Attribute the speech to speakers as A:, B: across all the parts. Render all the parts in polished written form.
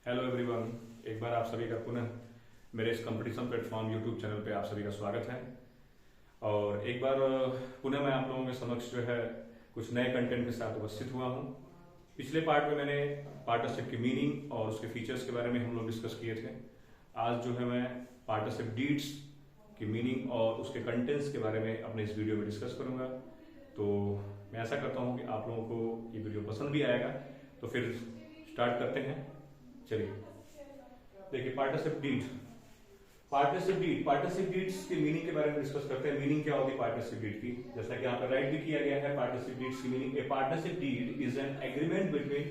A: Hello everyone, एक बार आप सभी का पुनः मेरे इस कंपटीशन प्लेटफॉर्म यूट्यूब चैनल पे आप सभी का स्वागत है। और एक बार पुनः मैं आप लोगों के समक्ष जो है कुछ नए कंटेंट के साथ उपस्थित हुआ हूँ। पिछले पार्ट में मैंने पार्टनरशिप की मीनिंग और उसके फीचर्स के बारे में हम लोग डिस्कस किए थे। आज जो है मैं पार्टनरशिप डीड्स की मीनिंग और उसके कंटेंट्स के बारे में अपने इस वीडियो में डिस्कस करूंगा। तो मैं ऐसा करता हूँ कि आप लोगों को ये वीडियो पसंद भी आएगा। तो फिर स्टार्ट करते हैं। चलिए देखिए, पार्टनरशिप डीड्स की मीनिंग के बारे में डिस्कस करते हैं। मीनिंग क्या होती है पार्टनरशिप डीड की, जैसा कि यहाँ पर राइट भी किया गया है। पार्टनरशिप डीड्स की meaning, a partnership deed is an agreement between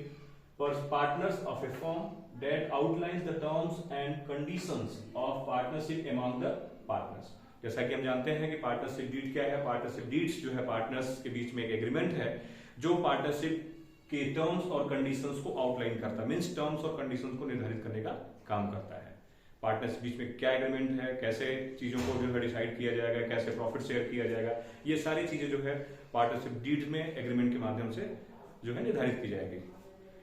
A: partners of a firm that outlines the terms and conditions of partnership among the partners। जैसा कि हम जानते हैं कि पार्टनरशिप डीड क्या है। पार्टनरशिप डीड्स जो है पार्टनर्स के बीच में एक एग्रीमेंट है जो पार्टनरशिप के टर्म्स और कंडीशंस को आउटलाइन करता है, मींस टर्म्स और कंडीशंस को निर्धारित करने का काम करता है। पार्टनर्स के बीच में क्या एग्रीमेंट है, कैसे चीजों को जो है डिसाइड किया जाएगा, कैसे प्रॉफिट शेयर किया जाएगा, ये सारी चीजें जो है पार्टनरशिप डीड में एग्रीमेंट के माध्यम से जो है निर्धारित की जाएगी।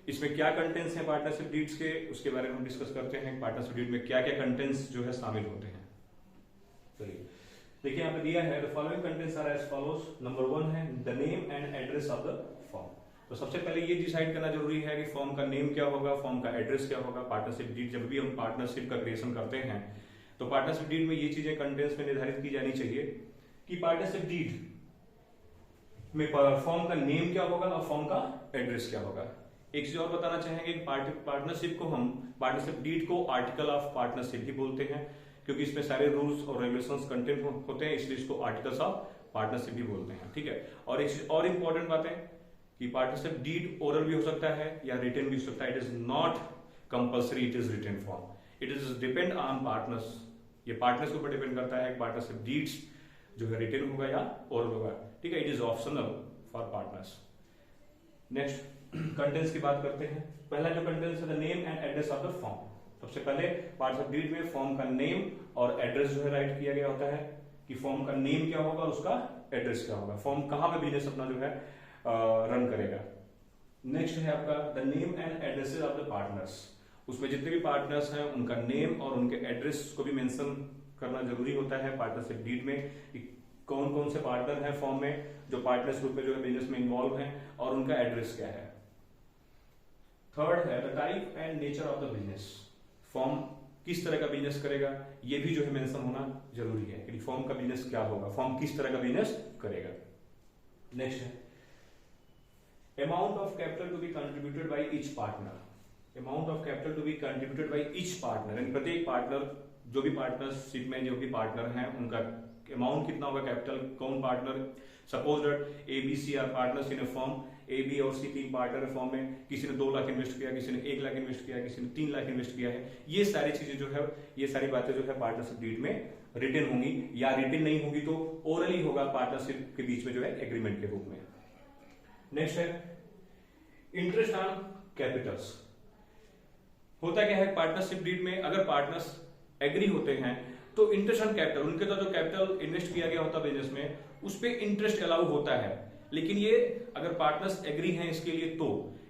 A: इसमें क्या कंटेंट्स हैं पार्टनरशिप डीड्स के, उसके बारे में हम डिस्कस करते हैं। पार्टनरशिप डीड में क्या क्या कंटेंट्स जो है शामिल होते हैं। चलिए देखिए, यहाँ पे दिया है the following contents are as follows. Number 1 है the name and address of the firm. तो सबसे पहले ये डिसाइड करना जरूरी है कि फर्म का नेम क्या होगा, फर्म का एड्रेस क्या होगा। पार्टनरशिप डीड, जब भी हम पार्टनरशिप का क्रिएशन करते हैं तो पार्टनरशिप डीड में ये चीजें कंटेंट्स में निर्धारित की जानी चाहिए कि पार्टनरशिप डीड में फर्म का नेम क्या होगा और फर्म का एड्रेस क्या होगा। एक चीज और बताना चाहेंगे कि पार्टनरशिप को हम पार्टनरशिप डीड को आर्टिकल ऑफ पार्टनरशिप ही बोलते हैं, क्योंकि इसमें सारे रूल्स और रेगुलेशंस कंटेंट होते हैं, इसलिए इसको आर्टिकल्स ऑफ पार्टनरशिप भी बोलते हैं। ठीक है। और एक चीज और इंपॉर्टेंट बात है कि पार्टनरशिप डीड ओरल भी हो सकता है या रिटन भी हो सकता है। It is not compulsory it is written form, it is depend on partners. ये पार्टनर्स के ऊपर डिपेंड करता है कि पार्टनरशिप डीड्स जो है रिटन होगा या ओरल होगा। ठीक है, it is optional for partners. Next contents की बात करते हैं। पहला जो कंटेंट्स है the name and address of the firm. सबसे पहले पार्टनरशिप डीड में फर्म का नेम और एड्रेस जो है राइट किया गया होता है कि फर्म का नेम क्या होगा और उसका एड्रेस क्या होगा, फर्म कहां पे बिजनेस अपना जो है रन करेगा। नेक्स्ट है आपका the name and addresses of the partners. उसमें जितने भी पार्टनर्स हैं उनका नेम और उनके एड्रेस को भी मेंशन करना जरूरी होता है पार्टनरशिप डीड में कि कौन कौन से पार्टनर हैं फर्म में जो पार्टनर्स ग्रुप में जो है बिजनेस में इन्वॉल्व हैं और उनका एड्रेस क्या है। थर्ड है the type and nature of the business. Firm किस तरह का बिजनेस करेगा ये भी जो है मेंशन होना जरूरी है कि फर्म का बिजनेस क्या होगा, फर्म किस तरह का बिजनेस करेगा। नेक्स्ट है amount of capital to be contributed by each partner. Amount of capital to be contributed by each partner, यानी प्रत्येक पार्टनर, जो भी पार्टनरशिप में जो भी पार्टनर हैं उनका अमाउंट कितना होगा, कैपिटल, कौन partner. Suppose that A B C are partners in a firm, A B और सी 3 पार्टनर है फर्म में, किसी ने 2 लाख इन्वेस्ट किया, किसी ने 1 लाख इन्वेस्ट किया, किसी ने 3 लाख इन्वेस्ट किया है। ये सारी चीजें जो है, ये सारी बातें जो है पार्टनरशिप डीड में रिटन होंगी, या रिटन नहीं होगी तो ओरली होगा पार्टनरशिप के बीच में जो है एग्रीमेंट के रूप में। नेक्स्ट है इंटरेस्ट ऑन कैपिटल्स। होता क्या है पार्टनरशिप डीड में, अगर पार्टनर्स एग्री होते हैं तो इंटरेस्ट ऑन कैपिटल, उनके तो जो कैपिटल इन्वेस्ट किया गया होता है बिजनेस में उस पर इंटरेस्ट अलाउ होता है। लेकिन ये अगर पार्टनर्स एग्री हैं इसके लिए तो,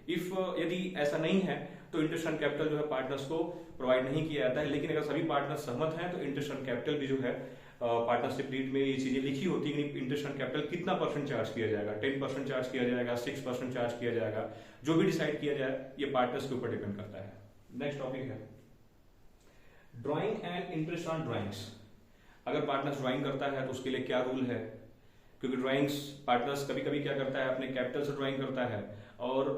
A: इफ यदि ऐसा नहीं है तो इंटरेस्ट ऑन कैपिटल जो है पार्टनर्स को प्रोवाइड नहीं किया जाता है। लेकिन अगर सभी पार्टनर्स सहमत हैं तो इंटरेस्ट ऑन कैपिटल भी जो है पार्टनरशिप डीड में ये चीजें लिखी होती है कि इंटरेस्ट ऑन कैपिटल कितना परसेंट चार्ज किया जाएगा, 10% चार्ज किया जाएगा, 6% चार्ज किया जाएगा, जो भी डिसाइड किया जाए ये पार्टनर्स के ऊपर डिपेंड करता है। नेक्स्ट टॉपिक है drawing and interest on drawings. अगर पार्टनर्स ड्राइंग करता है तो उसके लिए क्या रूल है, क्योंकि ड्राइंग्स पार्टनर्स कभी कभी क्या करता है अपने कैपिटल से ड्राइंग करता है और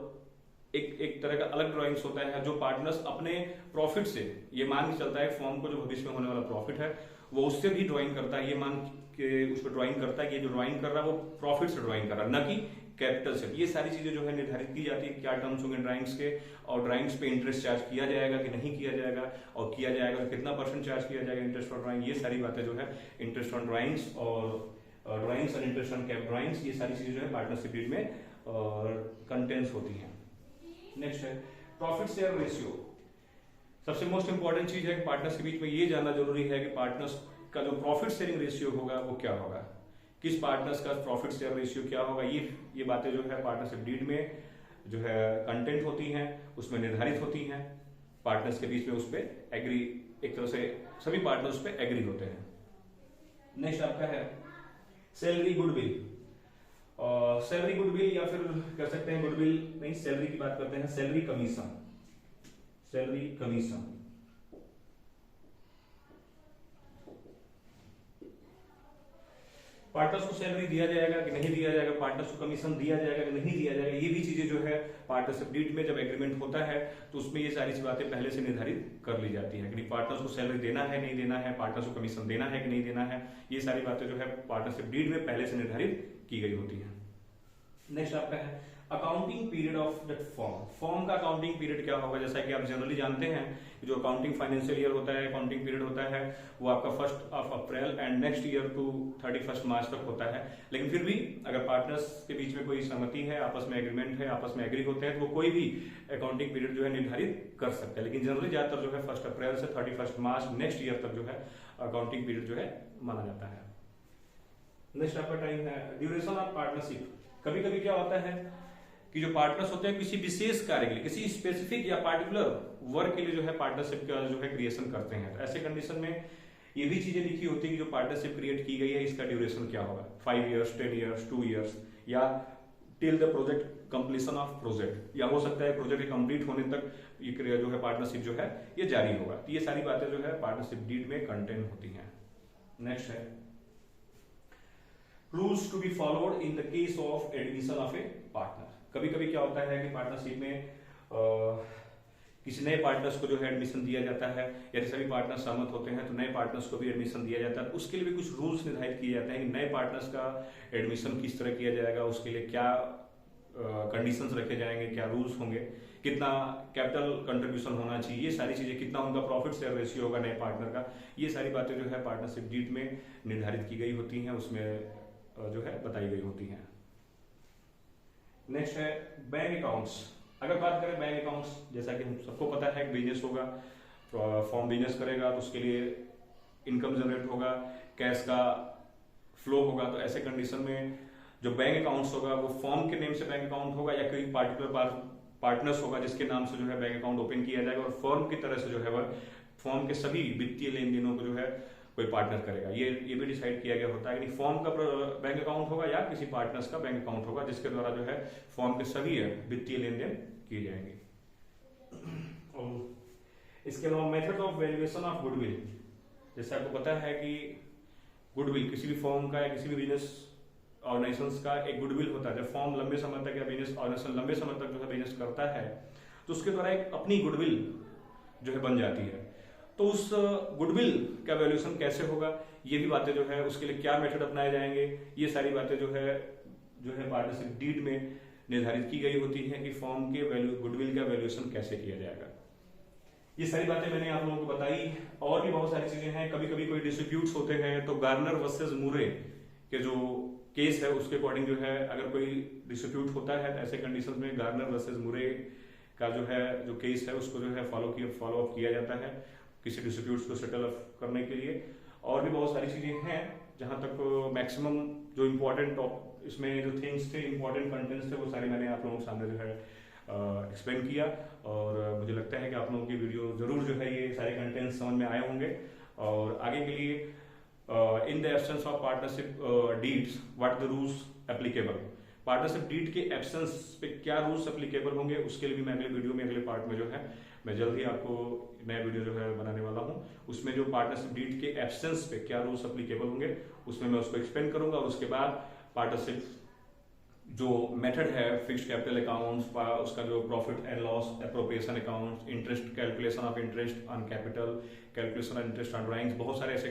A: एक तरह का अलग ड्राइंग्स होता है जो पार्टनर्स अपने प्रॉफिट से, ये मान के चलता है फर्म को जो भविष्य में होने वाला प्रॉफिट है वो उससे भी ड्राइंग करता है, ये मान के उस पर ड्राइंग करता है कि जो ड्राइंग कर रहा है वो प्रॉफिट से ड्राइंग कर रहा है, न कि कैपिटल से। ये सारी चीजें जो है निर्धारित की जाती है क्या टर्म्स होंगे ड्राइंग्स के, और ड्राइंग्स पे इंटरेस्ट चार्ज किया जाएगा कि नहीं किया जाएगा, और किया जाएगा तो कितना परसेंट चार्ज किया जाएगा इंटरेस्ट ऑन ड्राइंग। ये सारी बातें जो है इंटरेस्ट ऑन ड्राइंग्स और ड्राइंग्स और इंटरेस्ट ऑन कैप ड्राइंग्स, ये सारी चीजें जो है पार्टनरशिप डीड में कंटेंट्स होती हैं। नेक्स्ट है प्रॉफिट शेयर रेशियो। सबसे मोस्ट इंपॉर्टेंट चीज है कि पार्टनर्स के बीच में ये जानना जरूरी है कि पार्टनर्स का जो प्रॉफिट शेयरिंग रेशियो होगा वो क्या होगा, किस पार्टनर्स का प्रॉफिट शेयर रेशियो क्या होगा। ये बातें जो है पार्टनरशिप डीड में जो है कंटेंट होती हैं, उसमें निर्धारित होती हैं। पार्टनर्स के बीच में उस पर एग्री, एक तरह से सभी पार्टनर्स उस पर एग्री होते हैं। नेक्स्ट आपका है सैलरी गुडविल। सैलरी गुडविल या फिर कह सकते हैं गुडविल नहीं, सैलरी की बात करते हैं, salary commission. Salary commission partners को सैलरी दिया जाएगा कि नहीं दिया जाएगा, पार्टनर्स को कमीशन दिया जाएगा कि नहीं दिया जाएगा, ये भी चीजें जो है पार्टनरशिप डीड में जब एग्रीमेंट होता है तो उसमें ये सारी बातें पहले से निर्धारित कर ली जाती है कि पार्टनर्स को सैलरी देना है नहीं देना है, पार्टनर्स को कमीशन देना है कि नहीं देना है, ये सारी बातें जो है पार्टनरशिप डीड में पहले से निर्धारित की गई होती है। नेक्स्ट आपका है accounting period of that form. Form का अकाउंटिंग पीरियड क्या होगा, जैसा कि आप जनरली जानते हैं जो अकाउंटिंग फाइनेंशियल ईयर होता है, अकाउंटिंग पीरियड होता है वो आपका 1 अप्रैल एंड नेक्स्ट ईयर टू 31 मार्च तक होता है। लेकिन फिर भी अगर पार्टनर्स के बीच में कोई सहमति है, आपस में एग्रीमेंट है, आपस में एग्री होते हैं तो वो कोई भी अकाउंटिंग पीरियड जो है निर्धारित कर सकते हैं। लेकिन जनरली ज्यादातर जो है 1 अप्रैल से 31 मार्च नेक्स्ट ईयर तक जो है अकाउंटिंग पीरियड जो है माना जाता है। नेक्स्ट आपका टाइम है ड्यूरेशन ऑफ पार्टनरशिप। कभी कभी क्या होता है कि जो पार्टनर्स होते हैं किसी विशेष कार्य के लिए, किसी स्पेसिफिक या पार्टिकुलर वर्क के लिए जो है पार्टनरशिप का जो है क्रिएशन करते हैं। तो ऐसे कंडीशन में ये भी चीजें लिखी होती है कि जो पार्टनरशिप क्रिएट की गई है इसका ड्यूरेशन क्या होगा, 5 इयर्स, 10 इयर्स, 2 इयर्स, या till the project completion of project, या हो सकता है प्रोजेक्ट कंप्लीट होने तक ये जो है पार्टनरशिप जो है ये जारी होगा। तो ये सारी बातें जो है पार्टनरशिप डीड में कंटेन होती हैं। नेक्स्ट है rules to be followed in the case of admission of a partner. कभी कभी क्या होता है कि पार्टनरशिप में किसी नए पार्टनर्स को जो है एडमिशन दिया जाता है, या सभी पार्टनर सहमत होते हैं तो नए पार्टनर्स को भी एडमिशन दिया जाता है। उसके लिए भी कुछ रूल्स निर्धारित किए जाते हैं कि नए पार्टनर्स का एडमिशन किस तरह किया जाएगा, उसके लिए क्या कंडीशंस रखे जाएंगे, क्या रूल्स होंगे, कितना कैपिटल कंट्रीब्यूशन होना चाहिए, ये सारी चीजें, कितना उनका प्रॉफिट शेयर रेशियो होगा नए पार्टनर का, ये सारी बातें जो है पार्टनरशिप डीड में निर्धारित की गई होती हैं, उसमें जो है बताई गई होती हैं। नेक्स्ट है बैंक अकाउंट्स। अगर बात करें बैंक अकाउंट्स, जैसा कि हम सबको पता है बिजनेस होगा, फॉर्म बिजनेस करेगा तो उसके लिए इनकम जनरेट होगा, कैश का फ्लो होगा। तो ऐसे कंडीशन में जो बैंक अकाउंट्स होगा वो फॉर्म के नेम से बैंक अकाउंट होगा या कोई पार्टिकुलर पार्टनर्स होगा जिसके नाम से जो है बैंक अकाउंट ओपन किया जाएगा, और फॉर्म की तरह से जो है वह फॉर्म के सभी वित्तीय लेन देनों को जो है कोई पार्टनर करेगा। ये भी डिसाइड किया गया होता है कि फॉर्म का बैंक अकाउंट होगा या किसी पार्टनर्स का बैंक अकाउंट होगा जिसके द्वारा जो है फॉर्म के सभी वित्तीय लेन देन किए जाएंगे। और इसके अलावा method of valuation of goodwill. जैसे आपको पता है कि गुडविल किसी भी फॉर्म का या किसी भी बिजनेस ऑर्गेनाइजेशन का एक गुडविल होता है। जब फॉर्म लंबे समय तक या बिजनेस ऑर्गेनाइजेशन लंबे समय तक जो है बिजनेस करता है तो उसके द्वारा एक अपनी गुडविल जो है बन जाती है। तो उस गुडविल का वैल्यूएशन कैसे होगा, ये भी बातें जो है उसके लिए क्या मेथड अपनाए जाएंगे, ये सारी बातें जो है पार्टनरशिप डीड में निर्धारित की गई होती है कि फॉर्म के गुडविल का वैल्यूएशन कैसे किया जाएगा। ये सारी बातें मैंने आप लोगों को बताई। और भी बहुत सारी चीजें हैं। कभी कभी कोई डिस्प्यूट्स होते हैं तो गार्नर वर्सेस मुरे के जो केस है उसके अकॉर्डिंग जो है अगर कोई डिस्प्यूट होता है तो ऐसे कंडीशंस में गार्नर वर्सेस मुरे का जो है जो केस है उसको जो है फॉलो अप किया जाता है किसी डिस्प्यूट्स को सेटल अप करने के लिए। और भी बहुत सारी चीजें हैं जहां तक मैक्सिमम जो इम्पोर्टेंट इसमें जो थिंग्स थे, इम्पोर्टेंट कंटेंट्स थे, वो सारे मैंने आप लोगों के सामने जो है एक्सप्लेन किया। और मुझे लगता है कि आप लोगों की वीडियो जरूर जो है ये सारे कंटेंट्स समझ में आए होंगे। और आगे के लिए in the absence of partnership deeds what the rules applicable, partnership deed के एब्सेंस पे क्या रूल्स एप्लीकेबल होंगे उसके लिए भी मैं अगले वीडियो में अगले पार्ट में जो है मैं जल्द ही आपको नया वीडियो जो है बनाने वाला हूं। उसमें जो पार्टनरशिप डीड के एब्सेंस पे क्या रूल्स एप्लीकेबल होंगे उसमें मैं उसको एक्सप्लेन करूंगा। और उसके बाद पार्टनरशिप जो मेथड है फिक्स्ड कैपिटल अकाउंट्स, उसका जो profit and loss appropriation account, interest calculation of interest on capital, calculation of interest on drawings, बहुत सारे ऐसे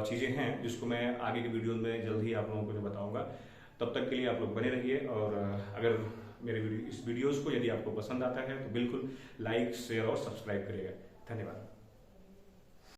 A: चीजें हैं जिसको मैं आगे के वीडियो में जल्द ही आप लोगों को जो बताऊंगा। तब तक के लिए आप लोग बने रहिए। और अगर मेरे इस वीडियोस को यदि आपको पसंद आता है तो बिल्कुल लाइक, शेयर और सब्सक्राइब करिएगा। धन्यवाद।